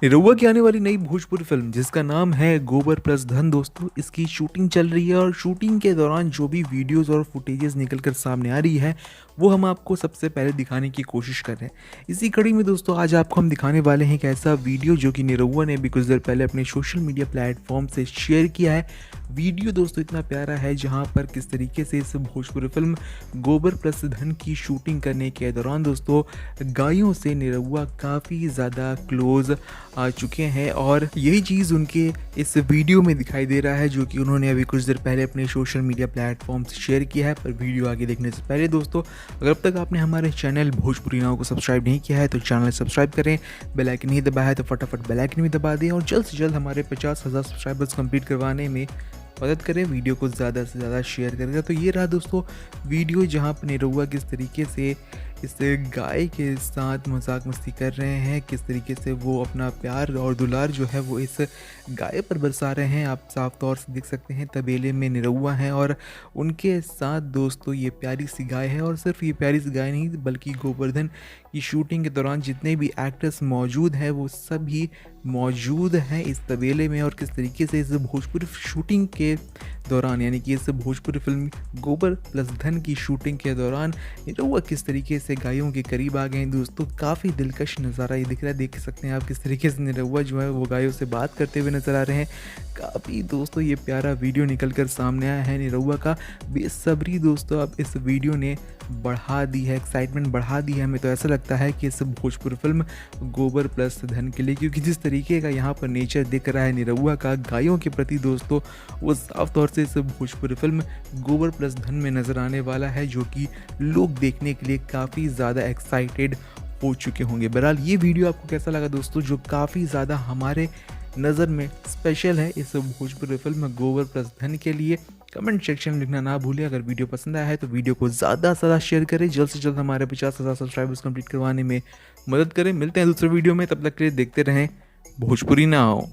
निरहुआ की आने वाली नई भोजपुरी फिल्म जिसका नाम है गोबर प्लस धन दोस्तों, इसकी शूटिंग चल रही है और शूटिंग के दौरान जो भी वीडियोस और फुटेजेस निकल कर सामने आ रही है वो हम आपको सबसे पहले दिखाने की कोशिश कर रहे हैं। इसी कड़ी में दोस्तों आज आपको हम दिखाने वाले हैं एक ऐसा वीडियो जो कि निरहुआ ने भी कुछ देर पहले अपने सोशल मीडिया प्लेटफॉर्म से शेयर किया है। वीडियो दोस्तों इतना प्यारा है जहाँ पर किस तरीके से इस भोजपुरी फिल्म गोबर प्लस धन की शूटिंग करने के दौरान दोस्तों गायों से निरहुआ काफ़ी ज़्यादा क्लोज आ चुके हैं और यही चीज़ उनके इस वीडियो में दिखाई दे रहा है जो कि उन्होंने अभी कुछ देर पहले अपने सोशल मीडिया प्लेटफॉर्म से शेयर किया है। पर वीडियो आगे देखने से पहले दोस्तों अगर अब तक आपने हमारे चैनल भोजपुरी नाव को सब्सक्राइब नहीं किया है तो चैनल सब्सक्राइब करें, बेल आइकन नहीं दबाया है तो फटाफट बेल आइकन भी दबा दें और जल्द से जल्द हमारे 50,000 सब्सक्राइबर्स कंप्लीट करवाने में मदद करें। वीडियो को ज़्यादा से ज़्यादा शेयर करेगा। तो ये रहा दोस्तों वीडियो जहाँ पर निरहुआ किस तरीके से इस गाय के साथ मजाक मस्ती कर रहे हैं, किस तरीके से वो अपना प्यार और दुलार जो है वो इस गाय पर बरसा रहे हैं। आप साफ तौर से देख सकते हैं तबेले में निरहुआ हैं और उनके साथ दोस्तों ये प्यारी सी गाय है। और सिर्फ ये प्यारी सी गाय नहीं बल्कि गोवर्धन की शूटिंग के दौरान जितने भी एक्टर्स मौजूद हैं वो सभी मौजूद हैं इस तबेले में। और किस तरीके से इस भोजपुरी शूटिंग के दौरान यानी कि इस भोजपुरी फिल्म गोबर प्लस धन की शूटिंग के दौरान निरहुआ किस तरीके से गायों के करीब आ गए हैं दोस्तों, काफ़ी दिलकश नज़ारा ये दिख रहा है। देख सकते हैं आप किस तरीके से निरहुआ जो है वो गायों से बात करते हुए नजर आ रहे हैं। काफ़ी दोस्तों ये प्यारा वीडियो निकल कर सामने आया है। निरहुआ का बेसब्री दोस्तों अब इस वीडियो ने बढ़ा दी है, एक्साइटमेंट बढ़ा दी है। हमें तो ऐसा लगता है कि इस भोजपुरी फिल्म गोबर प्लस धन के लिए, क्योंकि जिस तरीके का यहाँ पर नेचर दिख रहा है निरहुआ का गायों के प्रति दोस्तों, वो साफ तौर से इस भोजपुरी फिल्म गोबर प्लस धन में नज़र आने वाला है जो कि लोग देखने के लिए काफ़ी ज़्यादा एक्साइटेड हो चुके होंगे। बहरहाल ये वीडियो आपको कैसा लगा दोस्तों, जो काफ़ी ज़्यादा हमारे नज़र में स्पेशल है इस भोजपुरी फिल्म गोबर प्लस धन के लिए। कमेंट सेक्शन में लिखना ना भूलें। अगर वीडियो पसंद आया है तो वीडियो को ज़्यादा से ज़्यादा शेयर करें, जल्द से जल्द हमारे 50,000 सब्सक्राइबर्स कंप्लीट करवाने में मदद करें। मिलते हैं दूसरे वीडियो में, तब तक के लिए देखते रहें भोजपुरी नाव।